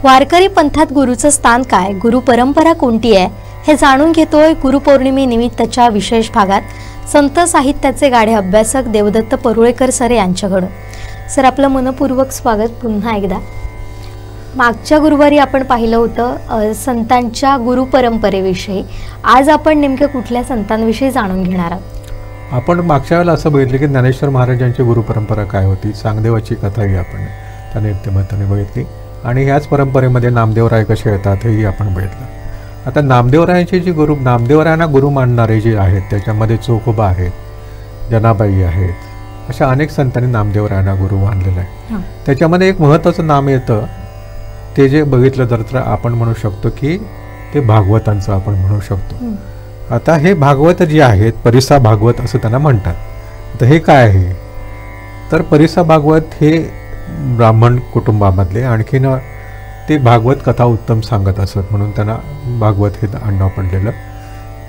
वारकरी पंथात गुरुचं स्थान काय, गुरु परंपरा कोणती आहे हे जाणून घेतोय गुरुपौर्णिमेनिमित्तच्या विशेष भागात संत साहित्याचे गाढे अभ्यासक देवदत्त परुळेकर सर यांच्याकडून. सर, आपलं मनपूर्वक स्वागत पुन्हा एकदा. मागच्या गुरुवारी आपण पाहिलं होतं संतांच्या गुरुपरंपरेविषयी. आज आपण नेमक्या कुठल्या संतांविषयी जाणून घेणार आहोत? आपण मागच्या वेळेला असं बघितलं की ज्ञानेश्वर महाराजांची गुरुपरंपरा काय होती, चांगदेवाची कथाही आपण त्या नित्यमताने बघितली आणि ह्याच परंपरेमध्ये नामदेवराय कसे येतात हेही आपण बघितलं. आता नामदेवरायांची जी नामदेवरायांना गुरु मानणारे जे आहेत त्याच्यामध्ये चोखोबा आहेत, जनाबाई आहेत, अशा अनेक संतांनी नामदेवरायांना गुरु मानलेलं आहे. त्याच्यामध्ये एक महत्त्वाचं नाम येतं, ते जे बघितलं तर आपण म्हणू शकतो की ते भागवतांचं आपण म्हणू शकतो. आता हे भागवत जे आहेत, परिसा भागवत असं त्यांना म्हणतात. तर हे काय आहे, तर परिसा भागवत हे ब्राह्मण कुटुंबामधले आणखीन ते भागवत कथा उत्तम सांगत असत म्हणून त्यांना भागवत हे आडनाव पडलेलं.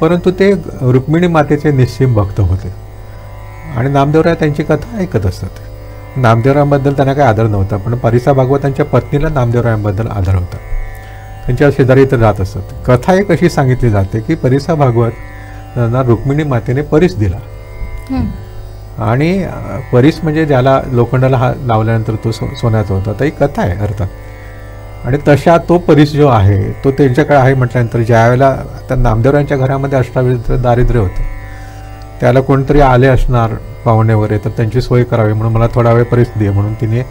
परंतु ते रुक्मिणी मातेचे निस्सीम भक्त होते आणि नामदेवराय त्यांची कथा ऐकत असतात. नामदेवरायांबद्दल त्यांना काही आदर नव्हता, पण परिसा भागवतांच्या पत्नीला नामदेवरायांबद्दल आदर होता. त्यांच्या शेजारी इथं जात असत. कथा एक अशी सांगितली जाते की परिसा भागवत त्यांना रुक्मिणी मातेने परीस दिला आणि परीस म्हणजे ज्याला लोखंडाला हात लावल्यानंतर तो सोन्याचा होता, तर ही कथा आहे अर्थात. आणि तशा तो परीस जो आहे तो त्यांच्याकडे आहे म्हटल्यानंतर ज्यावेळेला त्या नामदेवरायांच्या घरामध्ये अष्टाविध दारिद्र्य होतं, त्याला कोणतरी आले असणार पाहुणे वगैरे, तर त्यांची सोय करावी म्हणून मला थोडा वेळ परीस दे म्हणून तिने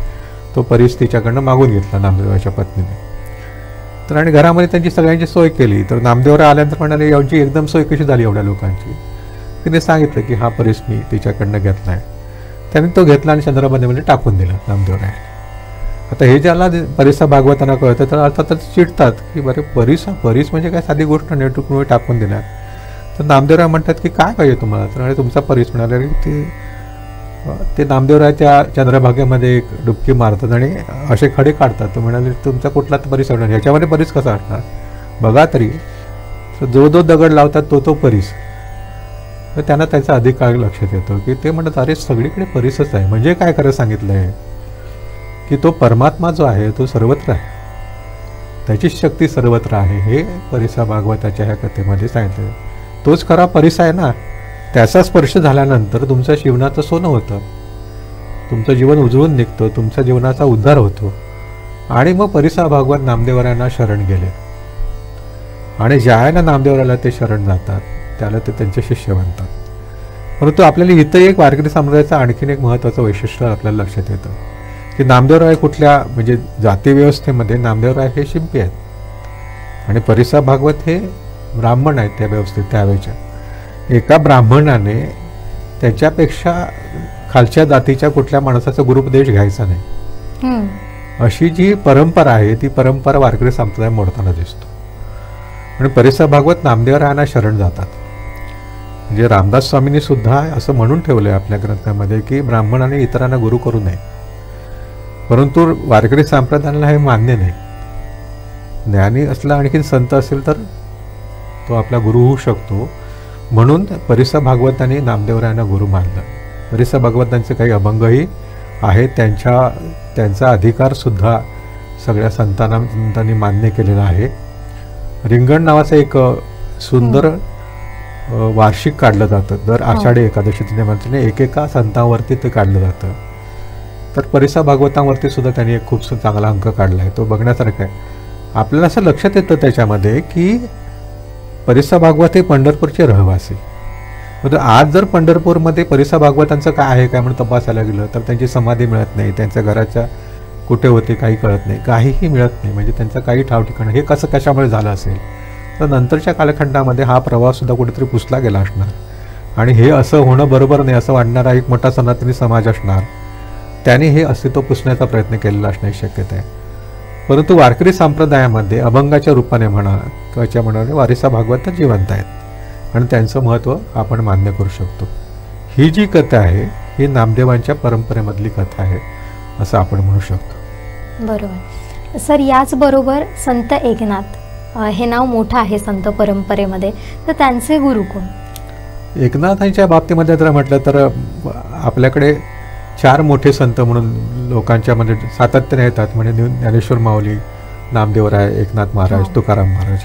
तो परीस तिच्याकडनं मागून घेतला नामदेवराच्या पत्नीने. तर आणि घरामध्ये त्यांची सगळ्यांची सोय केली. तर नामदेवराय आल्यानंतर म्हणाले, यांची एकदम सोय कशी झाली एवढ्या लोकांची? तिने सांगितलं की हा परीस मी तिच्याकडनं घेतला आहे. त्याने तो घेतला आणि चंद्रभागेमध्ये टाकून दिला नामदेवराय. आता हे ज्याला परिसा भागवतांना कळतं तर अर्थातच चिडतात की बरे परीस म्हणजे काय साधी गोष्ट नाही, तुम्ही टाकून दिल्या. तर नामदेवराय म्हणतात की काय पाहिजे तुम्हाला? तर आणि तुमचा परीस म्हणाले ते नामदेवराय त्या चंद्रभागेमध्ये एक डुबकी मारतात आणि असे खडे काढतात. तो म्हणाले तुमचा कुठला परीस असणार, ह्याच्यामध्ये परीस कसा असणार बघा तरी. तर जो दगड लावतात तो परीस. तर त्यांना त्याचा अधिकार लक्षात येतो की ते म्हणतात अरे सगळीकडे परीसच आहे. म्हणजे काय खरं सांगितलं आहे की तो परमात्मा जो आहे तो सर्वत्र आहे, त्याची शक्ती सर्वत्र आहे. हे परिसा भागवताच्या ह्या कथेमध्ये सांगितलं. तोच खरा परीस आहे ना, त्याचा स्पर्श झाल्यानंतर तुमच्या जीवनाचं सोनं होतं, तुमचं जीवन उजळून निघतं, तुमच्या जीवनाचा उद्धार होतो. आणि मग परिसा भागवत नामदेवरायांना शरण गेले आणि ज्याला नामदेवराला ते शरण जातात त्याला ते त्यांचे शिष्य बनतात. परंतु आपल्याला इथं एक वारकरी संप्रदायाचं आणखीन एक महत्त्वाचं वैशिष्ट्य आपल्याला लक्षात येतं की नामदेवराय कुठल्या म्हणजे जाती व्यवस्थेमध्ये नामदेवराय हे शिंपी आहेत आणि परिसा भागवत हे ब्राह्मण आहेत त्या व्यवस्थेत. त्यावेळेच्या एका ब्राह्मणाने त्याच्यापेक्षा खालच्या जातीच्या कुठल्या माणसाचा गुरुपदेश घ्यायचा नाही, अशी जी परंपरा आहे ती परंपरा वारकरी संप्रदाय मोडताना दिसतो. आणि परिसा भागवत नामदेवरायांना शरण जातात. म्हणजे रामदास स्वामींनी सुद्धा असं म्हणून ठेवलं आहे आपल्या ग्रंथामध्ये की ब्राह्मणाने इतरांना गुरु करू नये. परंतु वारकरी संप्रदायाला हे मान्य नाही. ज्ञानी असला आणखीन संत असेल तर तो आपला गुरु होऊ शकतो. म्हणून परिसा भागवतांनी नामदेवरायांना गुरु मानलं. परिसा भागवतांचे काही अभंगही आहेत, त्यांचा अधिकारसुद्धा सगळ्या संतांनी मान्य केलेला आहे. रिंगण नावाचं एक सुंदर वार्षिक काढलं जातं दर आषाढी एकादशी निमित्ताने एकेका संतांवरती ते काढलं जातं. तर परिसा भागवतांवरती सुद्धा त्यांनी एक खूप चांगला अंक काढला आहे, तो बघण्यासारखा आहे. आपल्याला असं लक्षात येतं त्याच्यामध्ये की परिसा भागवत हे पंढरपूरचे रहिवासी. म्हणजे आज जर पंढरपूरमध्ये परिसा भागवतांचं काय आहे काय म्हणून तपासायला गेलं तर त्यांची समाधी मिळत नाही, त्यांच्या घराच्या कुठे होते काही कळत नाही, काहीही मिळत नाही. म्हणजे त्यांचं काही ठाव ठिकाण. हे कसं कशामुळे झालं असेल तर नंतरच्या कालखंडामध्ये हा प्रवाहसुद्धा कुठेतरी पुसला गेला असणार आणि हे असं होणं बरोबर नाही असं वाटणारा एक मोठा सनातनी समाज असणार, त्याने हे अस्तित्व पुसण्याचा प्रयत्न केलेला असण्याची शक्यता आहे. परंतु वारकरी संप्रदायामध्ये अभंगाच्या रूपाने म्हणा किंवा म्हणाले वारिसा भागवत जिवंत आहेत आणि त्यांचं महत्त्व आपण मान्य करू शकतो. ही जी कथा आहे ही नामदेवांच्या परंपरेमधली कथा आहे असं आपण म्हणू शकतो. बरोबर सर. याचबरोबर संत एकनाथ हे नाव मोठं आहे संत परंपरेमध्ये, तर त्यांचे गुरु कोण? एकनाथांच्या बाबतीमध्ये जर म्हटलं तर आपल्याकडे चार मोठे संत म्हणून लोकांच्या म्हणजे सातत्याने येतात. म्हणजे ज्ञानेश्वर माऊली, नामदेवराय, एकनाथ महाराज, तुकाराम महाराज.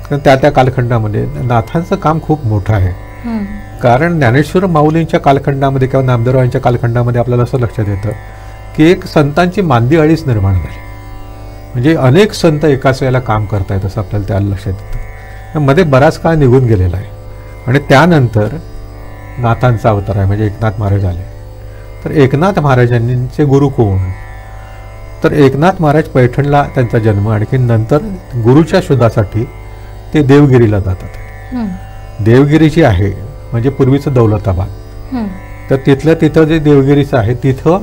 कारण त्या कालखंडामध्ये नाथांचं काम खूप मोठं आहे. कारण ज्ञानेश्वर माऊलींच्या कालखंडामध्ये किंवा नामदेवरायांच्या कालखंडामध्ये आपल्याला असं लक्षात येतं की एक संतांची मांदी अळीच निर्माण झाली. म्हणजे अनेक संत एकाच वेळेला काम करतायत असं आपल्याला त्या लक्षात येतं. मध्ये बराच काळ निघून गेलेला आहे आणि त्यानंतर नाथांचा अवतार आहे, म्हणजे एकनाथ महाराज आले. तर एकनाथ महाराजांचे गुरु कोण? तर एकनाथ महाराज पैठणला त्यांचा जन्म, आणखी नंतर गुरुच्या शोधासाठी ते देवगिरीला जातात. देवगिरी जी आहे म्हणजे पूर्वीचं दौलताबाद, तर तिथं जे देवगिरीचं आहे तिथं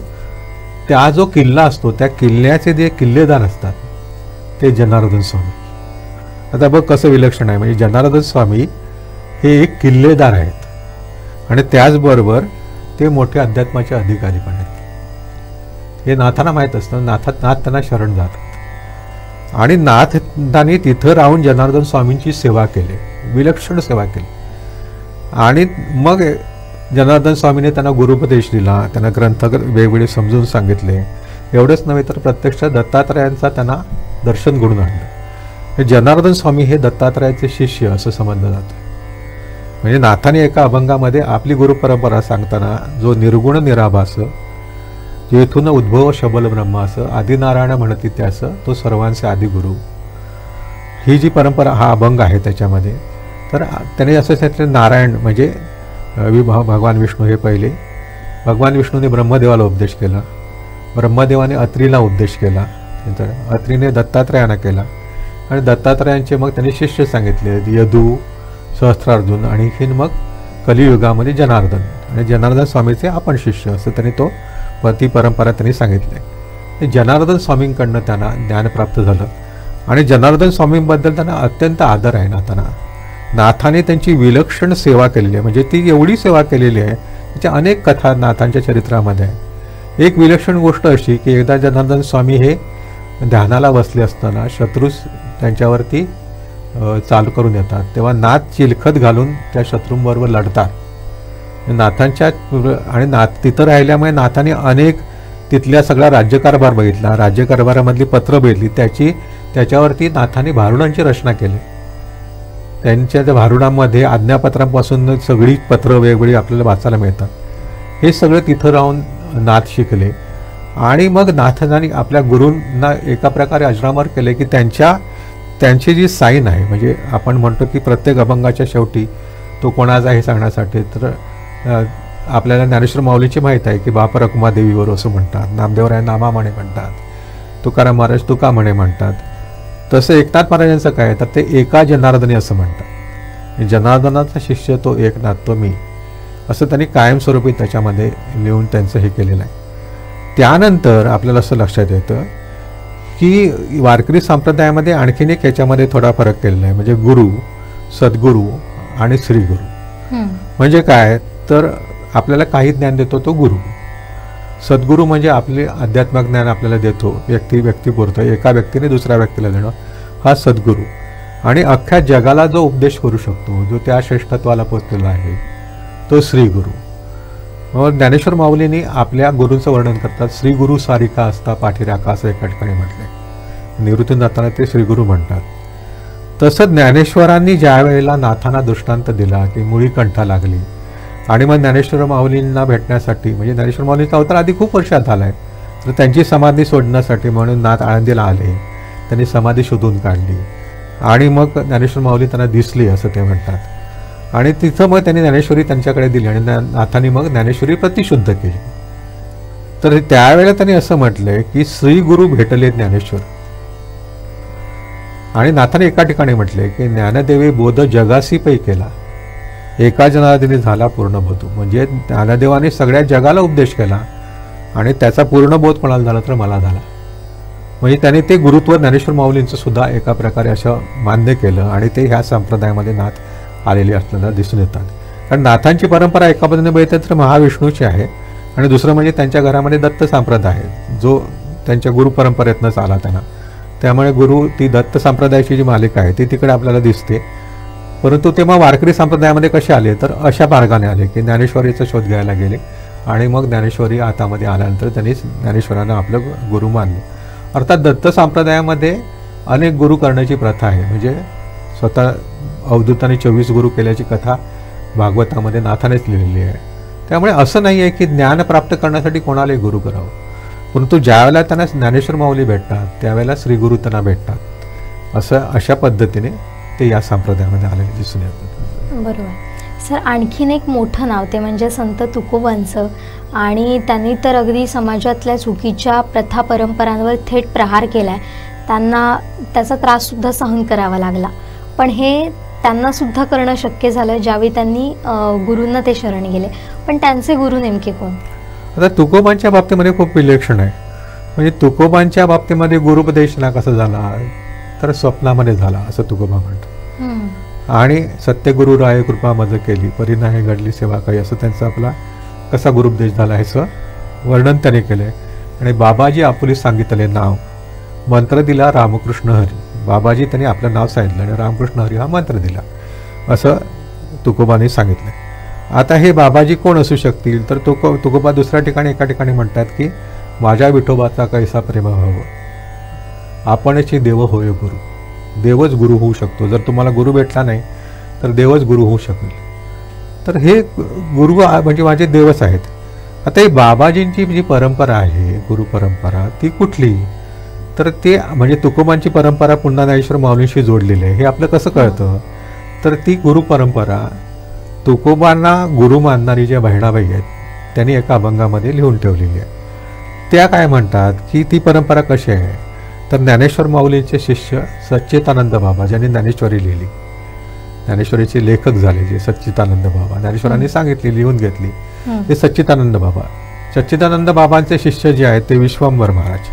त्या जो किल्ला असतो त्या किल्ल्याचे जे किल्लेदार असतात ते जनार्दन स्वामी. आता बघ कसं विलक्षण आहे, म्हणजे जनार्दन स्वामी हे एक किल्लेदार आहेत आणि त्याचबरोबर ते मोठे अध्यात्माचे अधिकारी पण आहेत. हे नाथांना माहीत असतं. नाथ त्यांना शरण जातात आणि नाथांनी तिथं राहून जनार्दन स्वामींची सेवा केली, विलक्षण सेवा केली. आणि मग जनार्दन स्वामीने त्यांना गुरुपदेश दिला, त्यांना ग्रंथ वेगवेगळे समजून सांगितले. एवढंच नव्हे तर प्रत्यक्ष दत्तात्रयांचा त्यांना दर्शन घडून आणलं. जनार्दन स्वामी हे दत्तात्रयाचे शिष्य असं समजलं जातं. म्हणजे नाथाने एका अभंगामध्ये आपली गुरुपरंपरा सांगताना जो निर्गुण निराभास जेथून उद्भव शबल ब्रह्म असं आदिनारायण म्हणती त्यास तो सर्वांचे आदिगुरु, ही जी परंपरा हा अभंग आहे त्याच्यामध्ये. तर त्याने असं सांगितलं नारायण म्हणजे भगवान विष्णू हे पहिले. भगवान विष्णूने ब्रह्मदेवाला उपदेश केला, ब्रह्मदेवाने अत्रीला उपदेश केला, अत्रीने दत्तात्रयांना केला आणि दत्तात्रयांचे मग त्यांनी शिष्य सांगितले यदू, सहस्त्रार्जुन आणि आणखीन मग कलियुगामध्ये जनार्दन, आणि जनार्दन स्वामीचे आपण शिष्य असं त्यांनी ती परंपरा त्यांनी सांगितली. जनार्दन स्वामींकडनं त्यांना ज्ञान प्राप्त झालं आणि जनार्दन स्वामींबद्दल त्यांना अत्यंत आदर आहे नाथांना. नाथाने त्यांची विलक्षण सेवा केलेली आहे, म्हणजे ती एवढी सेवा केलेली आहे त्याच्या अनेक कथा नाथांच्या चरित्रामध्ये आहे. एक विलक्षण गोष्ट अशी की एकदा जनार्दन स्वामी हे ध्यानाला बसले असताना शत्रूस त्यांच्यावरती चालू करून येतात, तेव्हा नाथ चिलखत घालून त्या शत्रूंबरोबर लढतात. नाथांच्या आणि तिथं राहिल्यामुळे नाथाने अनेक तिथल्या सगळा राज्यकारभार बघितला, राज्यकारभारामधली पत्र बघितली, त्याच्यावरती नाथाने भारुडांची रचना केली. त्यांच्या त्या भारुडांमध्ये आज्ञापत्रांपासून सगळी पत्र वेगवेगळी आपल्याला वाचायला मिळतात. हे सगळं तिथं राहून नाथ शिकले आणि मग नाथांनी आपल्या गुरूंना एका प्रकारे अजरामर केले की त्यांची जी साईन आहे, म्हणजे आपण म्हणतो की प्रत्येक अभंगाच्या शेवटी तो कोणाचा हे सांगण्यासाठी, तर आपल्याला ज्ञानेश्वर माऊलीची माहीत आहे की बाप रखुमा देवीवर असं म्हणतात, नामदेवराय नामा म्हणे म्हणतात, तुकाराम महाराज तुका म्हणे म्हणतात. तसं एकनाथ महाराजांचं काय तर ते एका जनार्दनी असं म्हणतात. जनार्दनाचा शिष्य तो एकनाथ, तो मी, असं त्यांनी कायमस्वरूपी त्याच्यामध्ये लिहून त्यांचं हे केलेलं आहे. त्यानंतर आपल्याला असं लक्षात येतं की वारकरी संप्रदायामध्ये आणखीन एक ह्याच्यामध्ये थोडा फरक केलेला आहे, म्हणजे गुरु, सद्गुरू आणि श्रीगुरू. म्हणजे काय तर आपल्याला काही ज्ञान देतो तो गुरु. सद्गुरू म्हणजे आपले आध्यात्मिक ज्ञान आपल्याला देतो, व्यक्तीपुरतं एका व्यक्तीने दुसऱ्या व्यक्तीला देणं, हा सद्गुरू. आणि अख्ख्या जगाला जो उपदेश करू शकतो, जो त्या श्रेष्ठत्वाला पोचलेला आहे, तो श्रीगुरू. मग ज्ञानेश्वर माऊलींनी आपल्या गुरूंचं वर्णन करतात, श्रीगुरू सारिका असता पाठीराखा असं एका ठिकाणी म्हटलंय. निवृत्तीन जाताना ते श्रीगुरू म्हणतात. तसं ज्ञानेश्वरांनी ज्या वेळेला नाथांना दृष्टांत दिला की मुळी कंठा लागली आणि मग ज्ञानेश्वर माऊलींना भेटण्यासाठी, म्हणजे ज्ञानेश्वर माऊलींचा अवतार आधी खूप वर्षात झाला आहे, तर त्यांची समाधी शोधण्यासाठी म्हणून नाथ आळंदीला आले. त्यांनी समाधी शोधून काढली आणि मग ज्ञानेश्वर माऊली त्यांना दिसली असं ते म्हणतात. आणि तिथं मग त्यांनी ज्ञानेश्वरी त्यांच्याकडे दिली आणि नाथांनी मग ज्ञानेश्वरी प्रतिशुद्ध केली. तर त्यावेळेला त्यांनी असं म्हटलंय की श्रीगुरू भेटले ज्ञानेश्वर. आणि नाथाने एका ठिकाणी म्हटले की ज्ञानदेवे बोध जगासी पै केला, एका जनार्दनी झाला पूर्ण बोध. म्हणजे ज्ञानदेवाने सगळ्या जगाला उपदेश केला आणि त्याचा पूर्ण बोध कोणाला झाला तर मला झाला. म्हणजे त्याने ते गुरुत्व ज्ञानेश्वर माऊलींचं सुद्धा एका प्रकारे असं मान्य केलं आणि ते ह्या संप्रदायामध्ये नाथ आलेले असलेला दिसून येतात. कारण नाथांची परंपरा एका बाजूने बघितलं तर महाविष्णूची आहे आणि दुसरं म्हणजे त्यांच्या घरामध्ये दत्त संप्रदाय आहे, जो त्यांच्या गुरु परंपरेतनंच आला त्यांना. त्यामुळे गुरु ती दत्त संप्रदायाची जी मालिका आहे ती तिकडे आपल्याला दिसते. परंतु तेव्हा वारकरी संप्रदायामध्ये कसे आले तर अशा मार्गाने आले की ज्ञानेश्वरीचा शोध घ्यायला गेले आणि मग ज्ञानेश्वरी हातामध्ये आल्यानंतर त्यांनी ज्ञानेश्वरांना आपलं गुरु मानले. अर्थात दत्त संप्रदायामध्ये अनेक गुरु करण्याची प्रथा आहे. म्हणजे स्वतः अवधूताने 24 गुरु केल्याची कथा भागवतामध्ये नाथानेच लिहिलेली आहे. त्यामुळे असं नाही आहे की ज्ञान प्राप्त करण्यासाठी कोणालाही गुरु करावं, परंतु ज्यावेळेला त्यांना ज्ञानेश्वर माऊली भेटतात त्यावेळेला श्रीगुरु त्यांना भेटतात. अशा पद्धतीने ते या संप्रदायामध्ये आलेले दिसून येतात. बरोबर सर. आणखीन एक मोठं नाव ते म्हणजे संत तुकोबांचं. आणि त्यांनी तर अगदी समाजातल्या चुकीच्या प्रथा परंपरांवर थेट प्रहार केलाय. त्यांना त्याचा त्राससुद्धा सहन करावा लागला, पण हे त्यांनासुद्धा करणं शक्य झालं ज्यावेळी त्यांनी गुरूंना ते शरण गेले. पण त्यांचे गुरु नेमके कोण? आता तुकोबांच्या बाबतीमध्ये खूप विलक्षण आहे. म्हणजे तुकोबांच्या बाबतीमध्ये गुरुपदेशना कसा झाला तर स्वप्नामध्ये झाला असं तुकोबा म्हणतात. आणि सत्यगुरु राय कृपा मज केली परिणाहे घडली सेवा काही असं त्यांचा आपला कसा गुरुपदेश झाला ह्याचं वर्णन त्याने केलंय. आणि बाबाजी आपुली सांगितले नाव मंत्र दिला रामकृष्ण हरी. बाबाजी त्यांनी आपलं नाव सांगितलं आणि रामकृष्ण हरी हा मंत्र दिला असं तुकोबाने सांगितलं. आता हे बाबाजी कोण असू शकतील तर तुकोबा दुसऱ्या ठिकाणी एका ठिकाणी म्हणतात की माझ्या विठोबाचा कैसा प्रेम व्हावं, आपणची देव होय गुरु. देवच गुरु होऊ शकतो. जर तुम्हाला गुरु भेटला नाही तर देवच गुरु होऊ शकेल. तर हे गुरु म्हणजे माझे देवच आहेत. आता ही बाबाजींची जी परंपरा आहे गुरु परंपरा ती कुठली तर ते म्हणजे तुकोबांची परंपरा पुन्हा ज्ञानेश्वर माऊलींशी जोडलेली आहे. हे आपलं कसं कळतं तर ती गुरु परंपरा तुकोबांना गुरु मानणारी ज्या बहिणाबाई आहेत त्यांनी एका अभंगामध्ये लिहून ठेवलेली आहे. त्या काय म्हणतात की ती परंपरा कशी आहे तर ज्ञानेश्वर माऊलींचे शिष्य सच्चिदानंद बाबा ज्यांनी ज्ञानेश्वरी लिहिली, ज्ञानेश्वरीचे लेखक झाले जे सच्चिदानंद बाबा, ज्ञानेश्वरांनी सांगितली लिहून घेतली ते सच्चिदानंद बाबा. सच्चिदानंद बाबांचे शिष्य जे आहेत ते विश्वंभर महाराज.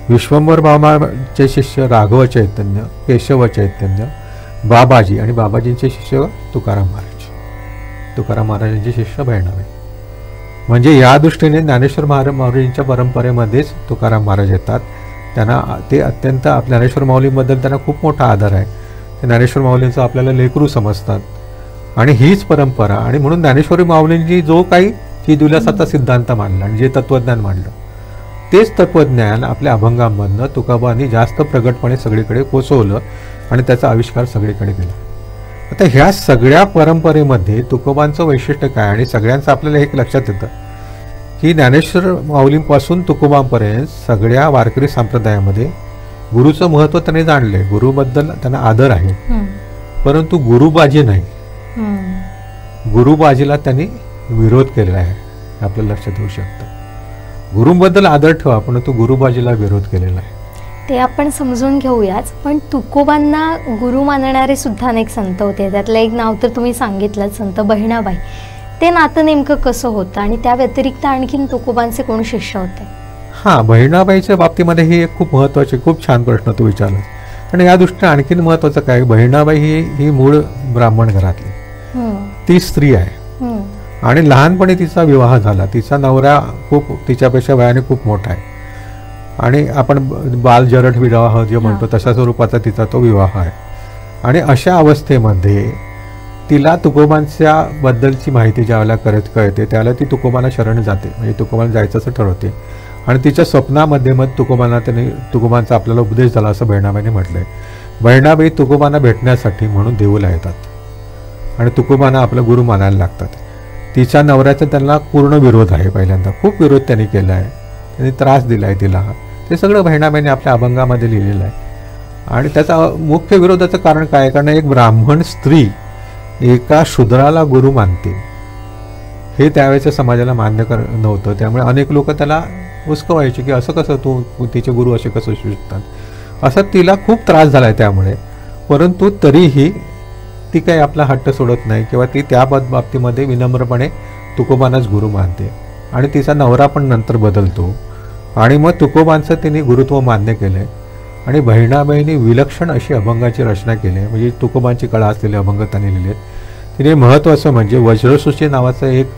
विश्वंभर बाबाचे शिष्य राघव चैतन्य, केशव चैतन्य, बाबाजी आणि बाबाजींचे शिष्य तुकाराम महाराज. तुकाराम महाराजांचे शिष्य बहिणाबाई. म्हणजे या दृष्टीने ज्ञानेश्वर माऊलींच्या परंपरेमध्येच तुकाराम महाराज येतात. त्यांना ते अत्यंत ज्ञानेश्वर माऊलींबद्दल त्यांना खूप मोठा आदर आहे. ते ज्ञानेश्वर माऊलींचं आपल्याला लेकरू समजतात आणि हीच परंपरा. आणि म्हणून ज्ञानेश्वरी माऊलींनी जो काही चिदुलासाचा सिद्धांत मांडला आणि जे तत्वज्ञान मांडलं तेच तत्वज्ञान आपल्या अभंगांमधनं तुकोबांनी जास्त प्रगटपणे सगळीकडे पोचवलं आणि त्याचा आविष्कार सगळीकडे केला. आता ह्या सगळ्या परंपरेमध्ये तुकोबांचं वैशिष्ट्य काय आणि सगळ्यांचं आपल्याला एक लक्षात येतं की ज्ञानेश्वर माऊलींपासून तुकोबांपर्यंत सगळ्या वारकरी संप्रदायामध्ये गुरुचं महत्त्व त्यांनी जाणले. गुरुबद्दल त्यांना आदर आहे, परंतु गुरुबाजी नाही. गुरुबाजीला त्यांनी विरोध केलेला आहे आपल्याला लक्षात येऊ शकतं. गुरुंबद्दल आदर ठेवा परंतु गुरुबाजीला विरोध केलेला आहे. ते आपण समजून घेऊयाच. पण तुकोबांना गुरु मानणारे सुद्धा अनेक संत होते. त्यातलं एक नाव तर तुम्ही सांगितलं संत बहिणाबाई. ते नातं नेमकं कसं होतं आणि त्या व्यतिरिक्त आणखीन तुकोबांचे कोण शिष्य होते? हां, बहिणाबाईच्या बाबतीमध्ये ही एक खूप महत्त्वाची खूप छान प्रश्न तू विचारला. आणि या दृष्टीने आणखीन महत्त्वाचं काय, बहिणाबाई ही मूळ ब्राह्मण घरातली ती स्त्री आहे आणि लहानपणी तिचा विवाह झाला. तिचा नवरा खूप तिच्यापेक्षा वयाने खूप मोठा आहे आणि आपण बालजरठ विवाह जे म्हणतो तशा स्वरूपाचा तिचा तो विवाह आहे. आणि अशा अवस्थेमध्ये तिला तुकोबांच्या बद्दलची माहिती ज्यावेळेला कळते त्यावेळेला ती तुकोबांना शरण जाते. म्हणजे तुकोबांना जायचं असं ठरवते आणि तिच्या स्वप्नामध्ये मग तुकोबांचा आपल्याला उपदेश झाला असं बहिणाबाईने म्हटलंय. बहिणाबाई तुकोबांना भेटण्यासाठी म्हणून देऊला येतात आणि तुकोबांना आपलं गुरु मानायला लागतात. तिच्या नवऱ्याचा त्यांना पूर्ण विरोध आहे. पहिल्यांदा खूप विरोध त्यांनी केला आहे, त्यांनी त्रास दिला आहे तिला. ते सगळं बहिणाबाईने आपल्या अभंगामध्ये लिहिलेलं आहे. आणि त्याचा मुख्य विरोधाचं कारण काय आहे, कारण एक ब्राह्मण स्त्री एका शूद्राला गुरु मानते हे त्यावेळेच्या समाजाला मान्य नव्हतं. त्यामुळे अनेक लोक त्याला उस्कवायचे की असं कसं तू तिचे गुरु असे कसं असू शकतात, असं तिला खूप त्रास झाला आहे त्यामुळे. परंतु तरीही ती काही आपला हट्ट सोडत नाही किंवा ती त्या बाबतीमध्ये विनम्रपणे तुकोबांनाच गुरु मानते. आणि तिचा नवरा पण नंतर बदलतो आणि मग तुकोबांचं तिने गुरुत्व मान्य केलं आहे. आणि बहिणाबाईंनी विलक्षण अशी अभंगाची रचना केली आहे. म्हणजे तुकोबांची कळा असलेले अभंग त्यांनी लिहिले. तिने महत्त्वाचं म्हणजे वज्रसूची नावाचं एक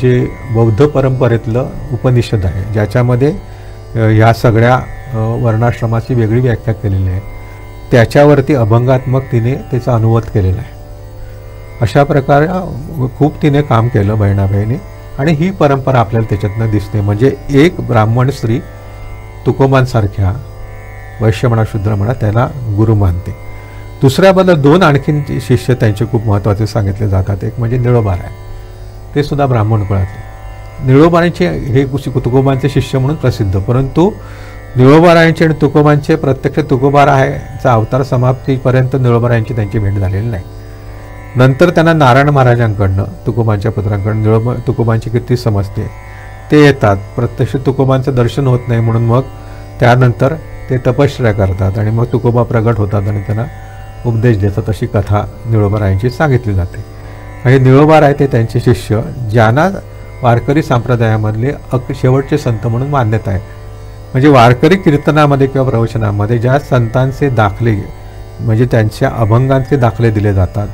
जे बौद्ध परंपरेतलं उपनिषद आहे ज्याच्यामध्ये ह्या सगळ्या वर्णाश्रमाची वेगळी व्याख्या केलेली आहे. त्याच्यावरती अभंगात्मक तिने त्याचा अनुवाद केलेला आहे. अशा प्रकारे खूप तिने काम केलं बहिणाबाईने आणि ही परंपरा आपल्याला त्याच्यातनं दिसते. म्हणजे एक ब्राह्मण स्त्री तुकोबांसारख्या वैश्य म्हणा शूद्र म्हणा त्याला गुरु मानते. दुसऱ्या बाजूला 2 आणखीन शिष्य त्यांचे खूप महत्त्वाचे सांगितले जातात. एक म्हणजे निळोबाराय, ते सुद्धा ब्राह्मण कुळातले. निळोबारायांचे हे तुकोबांचे शिष्य म्हणून प्रसिद्ध, परंतु निळोबारायांचे आणि तुकोबांचे प्रत्यक्ष तुकोबारायांचा अवतार समाप्तीपर्यंत निळोबारायांची त्यांची भेट झालेली नाही. नंतर त्यांना नारायण महाराजांकडनं तुकोबांच्या पुत्रांकडून तुकोबांची कीर्ती समजते. ते येतात, प्रत्यक्ष तुकोबांचं दर्शन होत नाही म्हणून मग त्यानंतर ते तपश्चर्या करतात आणि मग तुकोबा प्रगट होतात आणि त्यांना उपदेश देतात. अशी कथा निळोबारायांची सांगितली जाते. आणि निळोबाराय ते त्यांचे शिष्य ज्यांना वारकरी संप्रदायामधले शेवटचे संत म्हणून मान्यता आहे. म्हणजे वारकरी कीर्तनामध्ये किंवा प्रवचनामध्ये ज्या संतांचे दाखले म्हणजे त्यांच्या अभंगांचे दाखले दिले जातात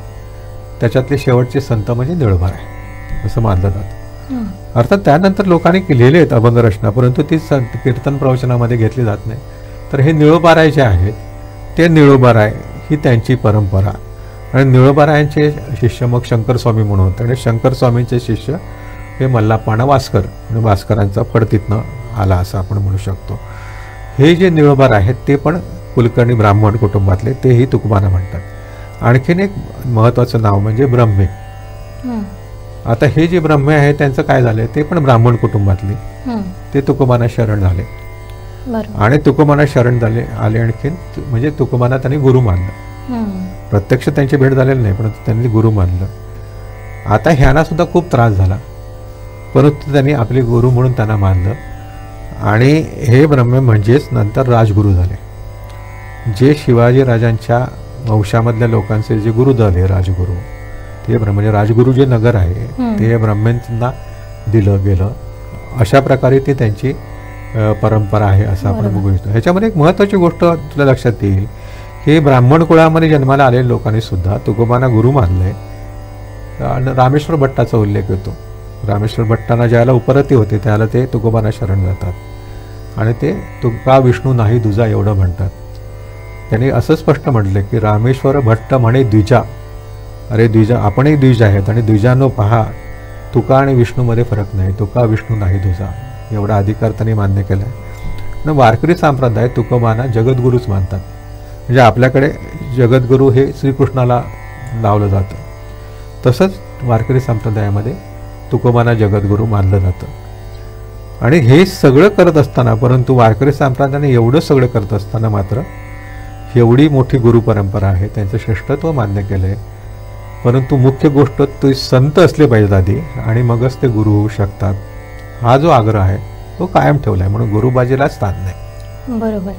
त्याच्यातले शेवटचे संत म्हणजे निळोबाराय असं मानलं जातं. अर्थात त्यानंतर लोकांनी लिहिले आहेत अभंग रचना, परंतु ती कीर्तन प्रवचनामध्ये घेतली जात नाही. तर हे निळोबाराय जे आहेत ते निळोबाराय ही त्यांची परंपरा. आणि निळोबारायांचे शिष्य मग शंकर स्वामी म्हणून होते आणि शंकर स्वामींचे शिष्य हे मल्लाप्पाणा वास्कर आणि वास्करांचा फड तिथनं आला असं आपण म्हणू शकतो. हे जे निळोबार आहेत ते पण कुलकर्णी ब्राह्मण कुटुंबातले, तेही तुकोबांना म्हणतात. आणखीन एक महत्त्वाचं नाव म्हणजे ब्रह्मे. आता हे जे ब्रह्मे आहे त्यांचं काय झालं, ते पण ब्राह्मण कुटुंबातले, ते तुकोबांना शरण झाले. आणि तुकोबांना शरण झाले आले आणखीन म्हणजे तुकोबांना त्यांनी गुरु मानलं. प्रत्यक्ष त्यांची भेट झालेली नाही परंतु त्यांनी गुरु मानलं. आता ह्यांना सुद्धा खूप त्रास झाला, परंतु त्यांनी आपले गुरु म्हणून त्यांना मानलं. आणि हे ब्रह्मे म्हणजेच नंतर राजगुरू झाले. जे शिवाजी राजांच्या वंशामधल्या लोकांचे जे गुरु झाले राजगुरू, ते म्हणजे राजगुरू जे नगर आहे ते ब्रह्मेंना दिलं गेलं. अशा प्रकारे ती त्यांची परंपरा आहे असं आपण बघू शकतो. ह्याच्यामध्ये एक महत्त्वाची गोष्ट तुला लक्षात येईल की ब्राह्मण कुळामध्ये जन्माला आलेल्या लोकांनी सुद्धा तुकोबांना गुरु मानलंय. आणि रामेश्वर भट्टाचा उल्लेख येतो. रामेश्वर भट्टांना ज्याला उपरती होते त्याला ते तुकोबांना शरण जातात आणि ते तुका विष्णू नाही दुजा एवढं म्हणतात. त्यांनी असं स्पष्ट म्हटलं की रामेश्वर भट्ट म्हणे द्विजा, अरे द्विजा आपणही द्विज आहेत आणि द्विजानो पहा तुका आणि विष्णूमध्ये फरक नाही, तुका विष्णू नाही दुजा एवढा अधिकार त्यांनी मान्य केला आहे. आणि वारकरी संप्रदाय तुकोबांना जगद्गुरूच मानतात. म्हणजे आपल्याकडे जगद्गुरू हे श्रीकृष्णाला लावलं जातं, तसंच वारकरी संप्रदायामध्ये तुकोबांना जगद्गुरू मानलं जातं. आणि हे सगळं करत असताना, परंतु वारकरी संप्रदायाने एवढं सगळं करत असताना मात्र एवढी मोठी गुरु परंपरा आहे, त्यांचं श्रेष्ठत्व मान्य केलं आहे. परंतु मुख्य गोष्ट ते संत असले पाहिजेत आधी आणि मगच ते गुरु होऊ शकतात. हा जो आग्रह आहे तो कायम ठेवला आहे, म्हणून गुरुबाजीला स्थान नाही. बरोबर.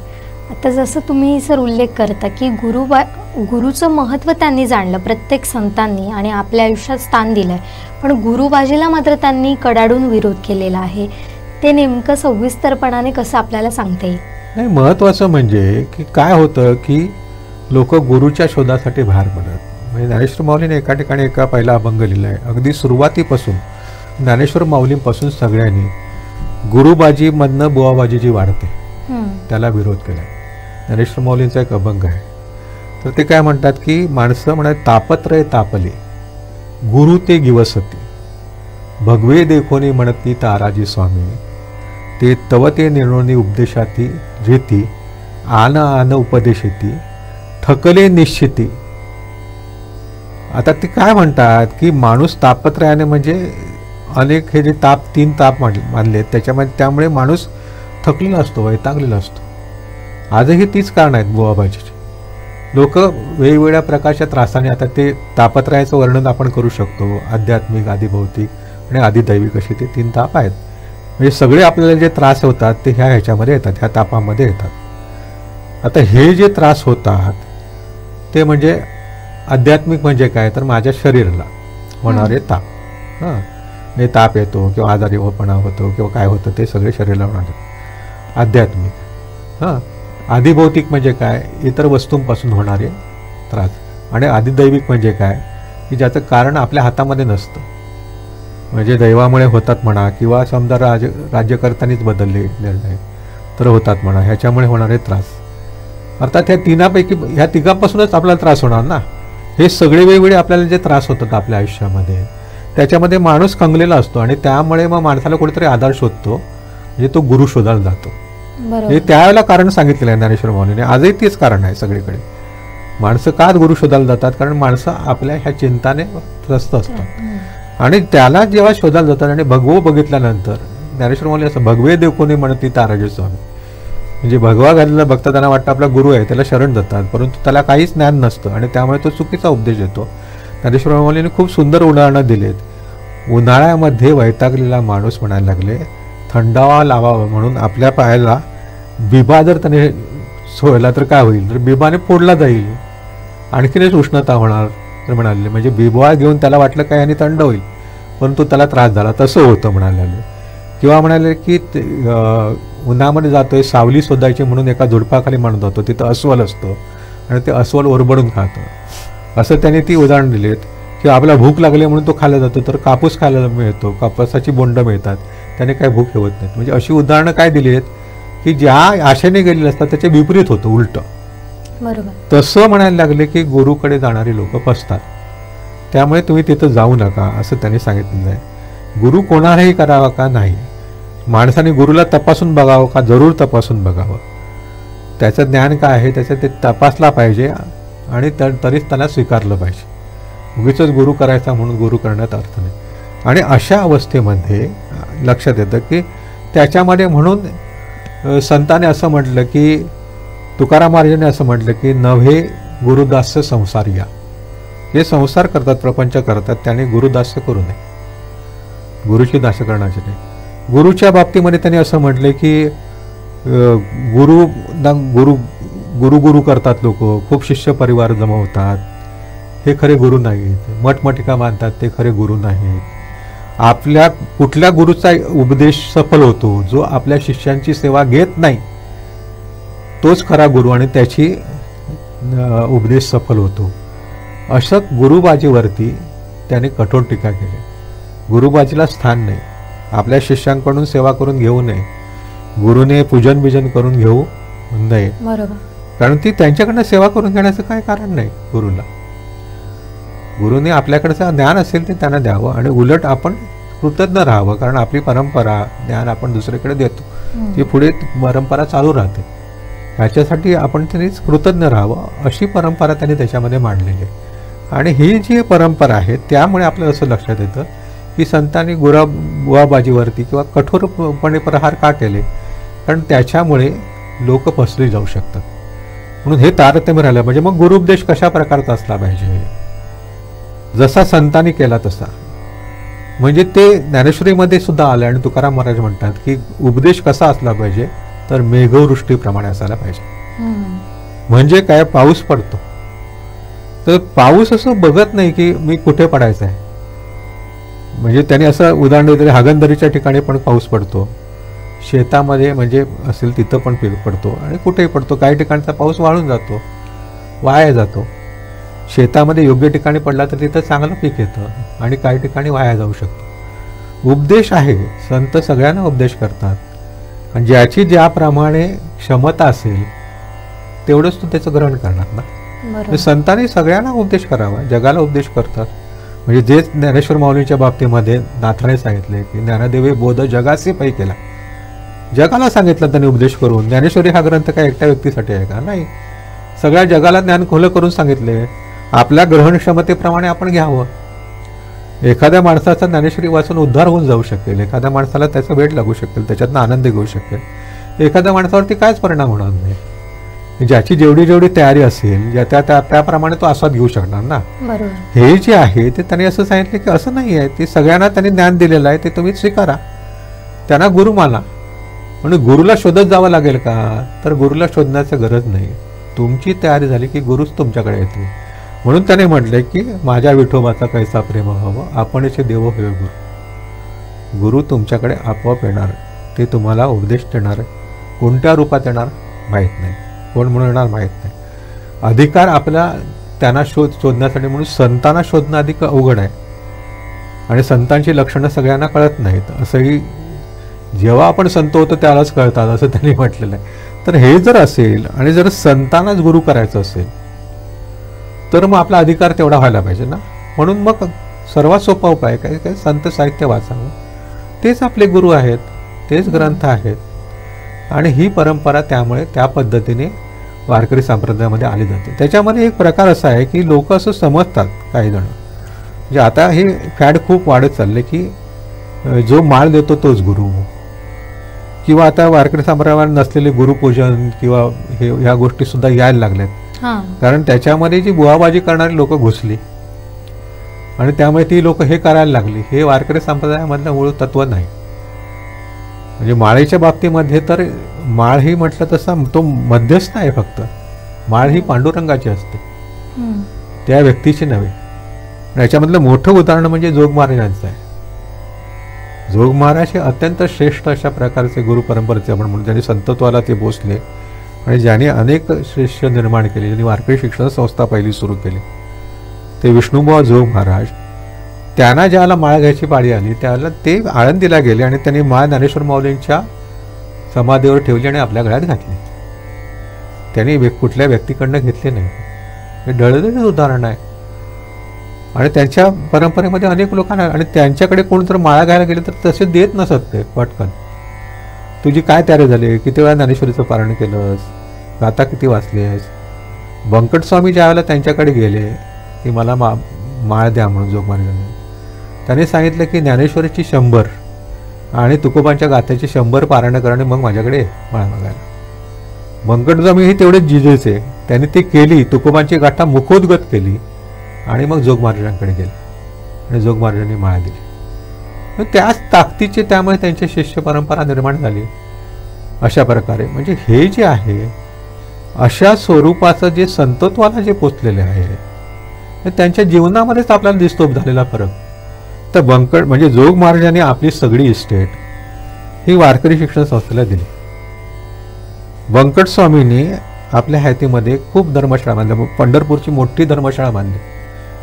आता जसं तुम्ही सर उल्लेख करता की गुरुचं महत्त्व त्यांनी जाणलं प्रत्येक संतांनी आणि आपल्या आयुष्यात स्थान दिलं आहे, पण गुरुबाजीला मात्र त्यांनी कडाडून विरोध केलेला आहे. ते नेमकं सविस्तरपणाने कसं आपल्याला सांगता येईल? नाही, महत्त्वाचं म्हणजे की काय होतं की लोक गुरुच्या शोधासाठी बाहेर पडतात. म्हणजे ज्ञानेश्वर माऊलीने एका ठिकाणी एका पहिला अभंग लिहिला आहे. अगदी सुरुवातीपासून ज्ञानेश्वर माऊलींपासून सगळ्यांनी गुरुबाजीमधनं बुवाबाजी जी वाढते त्याला विरोध केला आहे. ज्ञानेश्वर माऊलींचा एक अभंग आहे. तर ते काय म्हणतात की माणसं म्हणत तापत्रय तापले गुरु ते गिवसती भगवे देखोनी म्हणती ताराजी स्वामी ते तव ते निर्णोनी उपदेशाती जेती आन आन उपदेशेती थकले निश्चिती. आता ते काय म्हणतात की माणूस तापत्रयाने म्हणजे अनेक हे जे तीन ताप मानले त्याच्यामध्ये, त्यामुळे माणूस थकलेला असतो, वैतागलेला असतो. आजही तीच कारण आहेत बुवाबाजीची. लोक वेगवेगळ्या प्रकारच्या त्रासाने, आता ते तापत्रयाचं वर्णन आपण करू शकतो, आध्यात्मिक, आदिभौतिक आणि आदिदैविक असे ते 3 ताप आहेत. म्हणजे सगळे आपल्याला जे त्रास होतात ते ह्याच्यामध्ये येतात, ह्या तापामध्ये येतात. आता हे जे त्रास होतात ते म्हणजे आध्यात्मिक म्हणजे काय, तर माझ्या शरीराला होणारे ताप. हे ताप येतो किंवा आजारीपणा होतो किंवा काय होतं ते सगळे शरीराला होणार आध्यात्मिक. आदिभौतिक म्हणजे काय, इतर वस्तूंपासून होणारे त्रास. आणि आदिदैविक म्हणजे काय की ज्याचं कारण आपल्या हातामध्ये नसतं, म्हणजे दैवामुळे होतात म्हणा किंवा समजा राज्यकर्त्यांनीच बदलले निर्णय तर होतात म्हणा, ह्याच्यामुळे होणारे त्रास. अर्थात ह्या तिघांपासूनच आपल्याला त्रास होणार ना. हे सगळे वेगवेगळे आपल्याला जे त्रास होतात आपल्या आयुष्यामध्ये त्याच्यामध्ये माणूस खंगलेला असतो आणि त्यामुळे मग माणसाला कुठेतरी आधार शोधतो, म्हणजे तो गुरु शोधायला जातो. बरोबर. हे त्यावेळेला कारण सांगितलेलं आहे ज्ञानेश्वर माऊलीने. आजही तेच कारण आहे सगळीकडे. माणसं का गुरु शोधायला जातात? कारण माणसं आपल्या ह्या चिंताने त्रस्त असतात आणि त्याला जेव्हा शोधायला जातात आणि भगवो बघितल्यानंतर ज्ञानेश्वर माऊली असं भगवे देव कोणी म्हणती ताराजे स्वामी, म्हणजे भगवा घातलेला बघता त्यांना वाटतं आपला गुरु आहे, त्याला शरण जातात, परंतु त्याला काहीच ज्ञान नसतं आणि त्यामुळे तो चुकीचा उपदेश देतो. ज्ञानेश्वर माऊलीने खूप सुंदर उदाहरणं दिलेत. उन्हाळ्यामध्ये वैतागलेला माणूस म्हणायला लागले थंडावा लावावा म्हणून आपल्या पायाला बिबा जर त्याने सोयला तर काय होईल, तर बिबाने फोडला जाईल, आणखीनच उष्णता होणार. तर म्हणाले म्हणजे बिबा घेऊन त्याला वाटलं काय आणि थंड होईल, परंतु त्याला त्रास झाला, तसं होतं म्हणाले. किंवा म्हणाले की उन्हामध्ये जातोय, सावली शोधायची म्हणून एका झुडपाखाली माणूस जातो, तिथं अस्वल असतो आणि ते अस्वल ओरबडून खातं. असं त्यांनी ती उदाहरण दिलेत. किंवा आपल्याला भूक लागली म्हणून तो खाल्ला जातो, तर कापूस खायला मिळतो, कापसाची बोंड मिळतात, त्याने काही भूक ठेवत नाहीत. म्हणजे अशी उदाहरणं काय दिली आहेत की ज्या आशेने गेलेले असतात त्याचे विपरीत होतं, उलटं. बरोबर. तसं म्हणायला लागले की गुरुकडे जाणारी लोक फसतात, त्यामुळे तुम्ही तिथं जाऊ नका असं त्यांनी सांगितलेलं आहे. गुरु कोणालाही करावा का नाही, माणसाने गुरुला तपासून बघावं का, जरूर तपासून बघावं. त्याचं ज्ञान काय आहे त्याचं ते तपासला पाहिजे आणि तरीच त्याला स्वीकारलं पाहिजे. उगीच गुरु करायचा म्हणून गुरु करण्यात अर्थ नाही. आणि अशा अवस्थेमध्ये लक्षात येतं की त्याच्यामध्ये म्हणून संतांनी असं म्हटलं की तुकाराम महाराजांनी असं म्हटलं की नव्हे गुरुदास्य संसारिया, जे संसार करतात, प्रपंच करतात, त्याने गुरुदास्य करू नये, गुरुची दास्य करण्याचे नाही. गुरुच्या बाबतीमध्ये त्यांनी असं म्हटलं की गुरु गुरु गुरु गुरु करतात लोक, खूप शिष्य परिवार जमवतात, हे खरे गुरु नाहीत. मठमठिका मानतात, ते खरे गुरु नाहीत. आपल्या कुठल्या गुरुचा उपदेश सफल होतो, जो आपल्या शिष्यांची सेवा घेत नाही तोच खरा गुरु आणि त्याची उपदेश सफल होतो. असं गुरुबाजीवरती त्याने कठोर टीका केली. गुरुबाजीला स्थान नाही, आपल्या शिष्यांकडून सेवा करून घेऊ नये, गुरुने पूजन बिजन करून घेऊ नये. बरोबर. कारण ती त्यांच्याकडनं सेवा करून घेण्याचं काय कारण नाही. गुरुने आपल्याकडचं ज्ञान असेल ते त्यांना द्यावं आणि उलट आपण कृतज्ञ राहावं, कारण आपली परंपरा ज्ञान आपण दुसरीकडे देतो, ती पुढे परंपरा चालू राहते. ह्याच्यासाठी आपण त्यांनीच कृतज्ञ राहावं, अशी परंपरा त्यांनी त्याच्यामध्ये मांडलेली आहे. आणि ही जी परंपरा आहे त्यामुळे आपल्याला असं लक्षात येतं की संतांनी गुवाबाजीवरती किंवा कठोरपणे प्रहार का केले, कारण त्याच्यामुळे लोक फसली जाऊ शकतात. म्हणून हे तारतम्य राहिलं. म्हणजे मग गुरुपदेश कशा प्रकारचा असला पाहिजे, जसा संतांनी केला तसा. म्हणजे ते ज्ञानेश्वरीमध्ये सुद्धा आलं आणि तुकाराम महाराज म्हणतात की उपदेश कसा असला पाहिजे, तर मेघवृष्टीप्रमाणे असायला पाहिजे. म्हणजे काय, पाऊस पडतो तर पाऊस असं बघत नाही की मी कुठे पडायचं आहे. म्हणजे त्याने असं उदाहरण दिलं, हागणदरीच्या ठिकाणी पण पाऊस पडतो, शेतामध्ये म्हणजे असेल तिथं पण पडतो आणि कुठेही पडतो. काही ठिकाणचा पाऊस वाळून जातो, वाया जातो. शेतामध्ये योग्य ठिकाणी पडला तर तिथं चांगलं पीक येतं आणि काही ठिकाणी वाया जाऊ शकतो. उपदेश आहे, संत सगळ्यांना उपदेश करतात आणि ज्याची ज्याप्रमाणे क्षमता असेल तेवढंच तो त्याचं ग्रहण करणार ना. संतांनी सगळ्यांना उपदेश करावा, जगाला उपदेश करतात. म्हणजे जे ज्ञानेश्वर माऊलींच्या बाबतीमध्ये नाथाने सांगितले की ज्ञानदेवे बोध जगाचे पै केला, जगाला सांगितलं त्यांनी उपदेश करून. ज्ञानेश्वरी हा ग्रंथ काय एकट्या व्यक्तीसाठी आहे का? नाही, सगळ्या जगाला ज्ञान खुलं करून सांगितले. आपल्या ग्रहण क्षमतेप्रमाणे आपण घ्यावं. एखाद्या माणसाचा ज्ञानेश्वरी वाचून उद्धार होऊन जाऊ शकेल, एखाद्या माणसाला त्याचा वेळ लागू शकेल, त्याच्यातनं आनंद घेऊ शकेल, एखाद्या माणसावरती कायच परिणाम होणार नाही. ज्याची जेवढी जेवढी तयारी असेल त्याप्रमाणे तो आस्वाद घेऊ शकणार ना. हे जे आहे ते त्यांनी असं सांगितलं की असं नाही आहे, ते सगळ्यांना त्यांनी ज्ञान दिलेलं आहे, ते तुम्ही स्वीकारा, त्यांना गुरु माना. म्हणून गुरुला शोधत जावं लागेल का? तर गुरुला शोधण्याची गरज नाही. तुमची तयारी झाली की गुरुच तुमच्याकडे येते. म्हणून त्याने म्हटलंय की माझ्या विठोबाचा कैसा प्रेम व्हावं, आपणचे देव होय गुरु. गुरु तुमच्याकडे आपोआप येणार, ते तुम्हाला उपदेश देणार. कोणत्या रूपात येणार माहीत नाही, कोण म्हणून येणार माहीत नाही. अधिकार आपला त्यांना शोधण्यासाठी म्हणून संतांना शोधणं अधिक अवघड आहे आणि संतांची लक्षणं सगळ्यांना कळत नाहीत. असंही जेव्हा आपण संत होतो त्यालाच कळतात असं त्यांनी म्हटलेलं आहे. तर हे जर असेल आणि जर संतांनाच गुरु करायचं असेल तर मग आपला अधिकार तेवढा व्हायला पाहिजे ना. म्हणून मग सर्वात सोपा उपाय काय काय, संत साहित्य वाचावं. तेच आपले गुरु आहेत, तेच ग्रंथ आहेत. आणि ही परंपरा त्यामुळे त्या पद्धतीने वारकरी संप्रदायामध्ये आली जाते. त्याच्यामध्ये एक प्रकार असा आहे की लोक असं समजतात काही जण, म्हणजे आता हे फॅड खूप वाढत चालले की जो माळ देतो तोच गुरु, किंवा आता वारकरी संप्रदायात नसलेले गुरुपूजन किंवा हे ह्या गोष्टी सुद्धा यायला लागल्यात. कारण त्याच्यामध्ये जी बुवाबाजी करणारी लोक घुसली आणि त्यामुळे ती लोक हे करायला लागली. हे वारकरी संप्रदायामधलं मूळ तत्व नाही. म्हणजे माळेच्या बाबतीमध्ये तर माळ ही म्हटलं तसा तो मध्यस्थ आहे. फक्त माळ ही पांडुरंगाची असते, त्या व्यक्तीची नव्हे. याच्यामधलं मोठं उदाहरण म्हणजे जोग महाराजांचं आहे. जोग महाराज हे अत्यंत श्रेष्ठ अशा प्रकारचे गुरु परंपरेचे आपण म्हणून, ज्यांनी संतत्वाला ते पोचले आणि ज्यांनी अनेक शिष्य निर्माण केले, ज्यांनी वारकरी शिक्षण संस्था पहिली सुरू केली, ते विष्णुबुवा जोग महाराज. त्यांना ज्याला माळ घ्यायची पाळी आली त्याला ते आळंदीला गेले आणि त्यांनी माळ ज्ञानेश्वर माऊलींच्या समाधीवर ठेवली आणि आपल्या गळ्यात घातली. त्यांनी कुठल्या व्यक्तीकडनं घेतले नाही. हे डळलेलं उदाहरण आहे. आणि त्यांच्या परंपरेमध्ये अनेक लोकांना, आणि त्यांच्याकडे कोण जर माळा घ्यायला गेले तर तसे देत नसत ते पटकन. तुझी काय तयारी झाली, किती वेळा ज्ञानेश्वरीचं पारण केलंस, गाथा किती वाचलीस. बंकट स्वामी ज्यावेळेला त्यांच्याकडे गेले की मला माळ द्या म्हणून जोग महाराजांनी, त्यांनी सांगितलं की ज्ञानेश्वरीची 100 आणि तुकोबांच्या गाथ्याची 100 पारायण करा आणि मग माझ्याकडे माळ मागायला. बंकट स्वामी हे तेवढेच जिजेचे, त्यांनी ते केली, तुकोबांची गाथा मुखोद्गत केली आणि मग जोग महाराजांकडे गेले आणि जोग महाराजांनी माळ दिली. त्याच ताकदीचे त्यामुळे त्यांची शिष्य परंपरा निर्माण झाली. अशा प्रकारे म्हणजे हे जे आहे अशा स्वरूपाचं जे संतत्वाला जे पोचलेले आहे त्यांच्या जीवनामध्येच आपल्याला दिसतो झालेला फरक. तर बंकट म्हणजे जोग महाराजांनी आपली सगळी इस्टेट ही वारकरी शिक्षण संस्थेला दिली. बंकट स्वामींनी आपल्या हयातीमध्ये खूप धर्मशाळा बांधल्या. पंढरपूरची मोठी धर्मशाळा बांधली.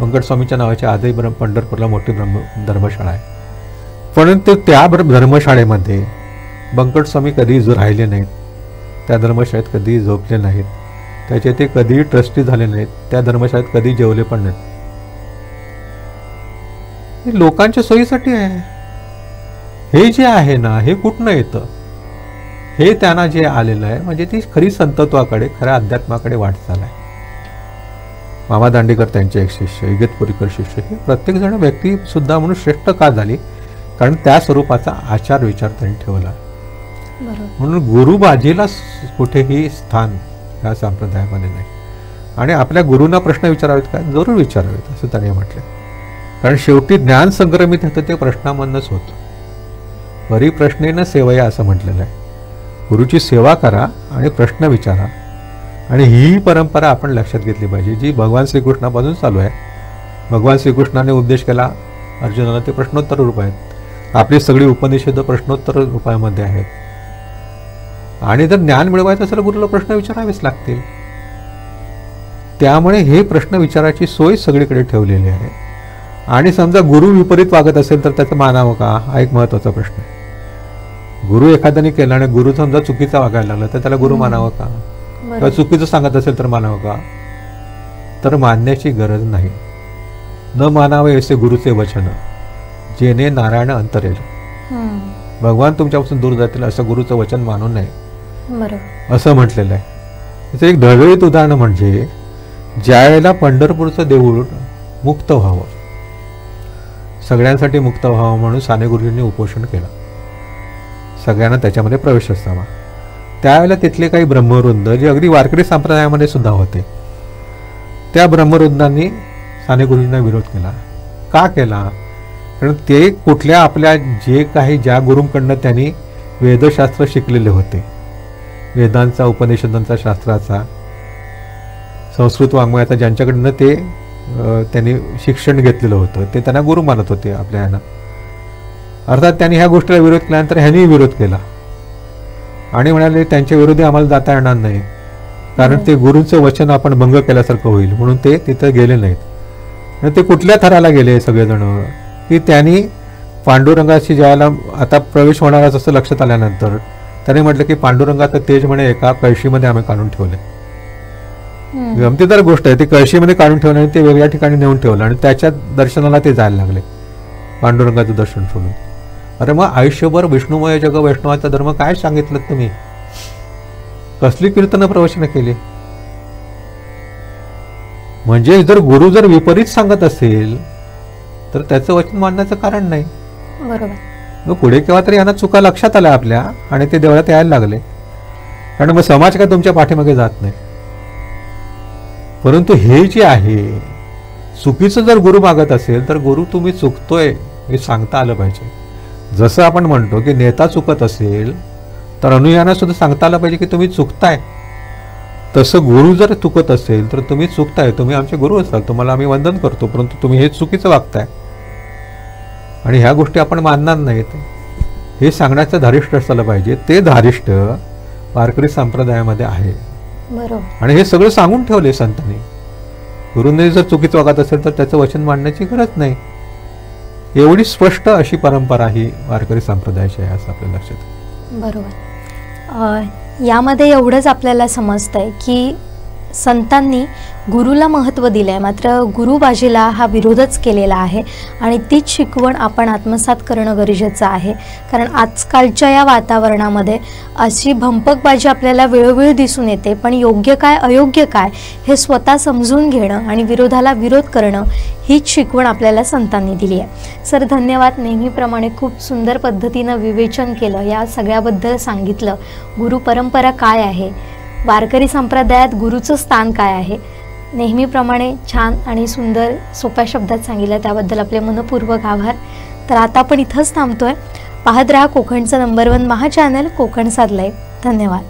बंकट स्वामीच्या नावाची आजही पंढरपूरला मोठी धर्मशाळा आहे. परंतु त्या धर्मशाळेमध्ये बंकट स्वामी कधी राहिले नाहीत, त्या धर्मशाळेत कधी झोपले नाहीत, त्याचे ते कधीही ट्रस्टी झाले नाहीत, त्या धर्मशाळेत कधी जेवले पण नाहीत. हे लोकांच्या सोयीसाठी आहे. हे जे आहे ना हे कुठनं येतं, हे त्यांना जे आलेलं आहे म्हणजे ती खरी संतत्वाकडे, खऱ्या अध्यात्माकडे वाटचाल आहे. मामा दांडेकर त्यांचे एक शिष्य, इगतपुरीकर शिष्य, हे प्रत्येक जण व्यक्ती सुद्धा म्हणून श्रेष्ठ का झाली, कारण त्या स्वरूपाचा आचार विचार त्यांनी ठेवला. म्हणून गुरुबाजीला कुठेही स्थान या संप्रदायामध्ये नाही. आणि आपल्या गुरूंना प्रश्न विचारावेत का, जरूर विचारावेत असं त्यांनी म्हटलं. कारण शेवटी ज्ञान संक्रमित होतं ते प्रश्नामधूनच होतं. बरी प्रश्नेनं सेवया असं म्हटलेलं आहे. गुरुची सेवा करा आणि प्रश्न विचारा. आणि ही परंपरा आपण लक्षात घेतली पाहिजे जी भगवान श्रीकृष्णापासून चालू आहे. भगवान श्रीकृष्णाने उपदेश केला अर्जुनाला, ते प्रश्नोत्तर रूप आहेत. आपली सगळी उपनिषद प्रश्नोत्तर रूपामध्ये आहेत. आणि जर ज्ञान मिळवायचं असेल गुरुला प्रश्न विचारावेच लागतील. त्यामुळे हे प्रश्न विचाराची सोय सगळीकडे ठेवलेली आहे. आणि समजा गुरु विपरीत वागत असेल तर त्याचं मानावं का, हा एक महत्त्वाचा प्रश्न आहे. गुरु एखाद्याने केला आणि गुरु समजा चुकीचा वागायला लागला तर त्याला गुरु मानावं का, किंवा चुकीचं सांगत असेल तर मानावं का, तर मानण्याची गरज नाही. न मानावे असे गुरुचे वचन, जेणे नारायण अंतरेल. भगवान तुमच्यापासून दूर जातील असं गुरुचं वचन मानू नये असं म्हटलेलं आहे. त्याचं एक ढळढळीत उदाहरण म्हणजे ज्या वेळेला पंढरपूरचं देऊळ मुक्त व्हावं, सगळ्यांसाठी मुक्त व्हावं म्हणून साने गुरुजींनी उपोषण केलं, सगळ्यांना त्याच्यामध्ये प्रवेश असावा. त्यावेळेला तिथले काही ब्रह्मवृंद जे अगदी वारकरी संप्रदायामध्ये सुद्धा होते, त्या ब्रह्मवृंदांनी साने गुरुजींना विरोध केला. का केला, कारण ते कुठल्या आपल्या जे काही ज्या गुरूंकडनं त्यांनी वेदशास्त्र शिकलेले होते, वेदांचा उपनिषदांचा शास्त्राचा संस्कृत वाङ्मयाचा ज्यांच्याकडनं ते त्यांनी शिक्षण घेतलेलं होतं ते त्यांना गुरु मानत होते आपल्या यांना. अर्थात त्यांनी ह्या गोष्टीला विरोध केल्यानंतर ह्यांनी विरोध केला आणि म्हणाले त्यांच्या विरोधी आम्हाला जाता येणार नाही, कारण ते गुरूंचं वचन आपण भंग केल्यासारखं होईल, म्हणून ते तिथं गेले नाहीत. आणि ते कुठल्या थराला गेले सगळेजण की त्यांनी पांडुरंगाशी ज्याला आता प्रवेश होणारच असं लक्षात आल्यानंतर त्यांनी म्हटलं की पांडुरंगाचं तेज म्हणे एका कळशीमध्ये आम्ही काढून ठेवले. गमतीदार गोष्ट आहे, ते कळशीमध्ये काढून ठेवलं आणि ते वेगळ्या ठिकाणी नेऊन ठेवलं आणि त्याच्या दर्शनाला ते जायला लागले, पांडुरंगाचं दर्शन सोडून. अरे मग आयुष्यभर विष्णुमय जग वैष्णवाचा धर्म काय सांगितलं तुम्ही, कसली कीर्तन प्रवचन केली? म्हणजे जर गुरु जर विपरीत सांगत असेल तर त्याचं वचन मानण्याचं कारण नाही. बरोबर. मग पुढे केव्हा तरी यांना चुका लक्षात आल्या आपल्या आणि ते देवळात यायला लागले. कारण मग समाज काय तुमच्या पाठीमागे जात नाही. परंतु हे जे आहे चुकीचं जर गुरु मागत असेल तर गुरु तुम्ही चुकतोय हे सांगता आलं पाहिजे. जसं आपण म्हणतो की नेता चुकत असेल तर अनुयायांना सुद्धा सांगता आलं पाहिजे की तुम्ही चुकताय. तसं गुरु जर चुकत असेल तर तुम्ही चुकताय, तुम्ही आमचे गुरु असाल, तुम्हाला आम्ही वंदन करतो, परंतु तुम्ही हे चुकीचं वागताय आणि ह्या गोष्टी आपण मानणार नाहीत हे सांगण्याचं धारिष्ट असायला पाहिजे. ते धारिष्ट वारकरी संप्रदायामध्ये आहे. बरोबर. आणि हे सगळं सांगून ठेवले संतांनी. गुरूंनी जर चुकीचं वागत असेल तर त्याचं वचन मांडण्याची गरज नाही. एवढी स्पष्ट अशी परंपरा ही वारकरी संप्रदायाची आहे असं आपल्या लक्षात आहे. बरोबर. यामध्ये एवढंच आपल्याला समजतंय की संतांनी गुरुला महत्त्व दिलं आहे, मात्र गुरुबाजीला हा विरोधच केलेला आहे आणि तीच शिकवण आपण आत्मसात करणं गरजेचं आहे. कारण आजकालच्या या वातावरणामध्ये अशी भंपकबाजी आपल्याला वेळोवेळी दिसून येते, पण योग्य काय अयोग्य काय हे स्वतः समजून घेणं आणि विरोधाला विरोध करणं हीच शिकवण आपल्याला संतांनी दिली आहे. सर धन्यवाद. नेहमीप्रमाणे खूप सुंदर पद्धतीनं विवेचन केलं, या सगळ्याबद्दल सांगितलं. गुरु परंपरा काय आहे, वारकरी संप्रदायात गुरुचं स्थान काय आहे, नेहमीप्रमाणे छान आणि सुंदर सोप्या शब्दात सांगितलं, त्याबद्दल आपले मनपूर्वक आभार. तर आता आपण इथंच थांबतोय. पाहत रहा कोकणचं नंबर 1 महा चॅनल कोकण साध लाईव्ह. धन्यवाद.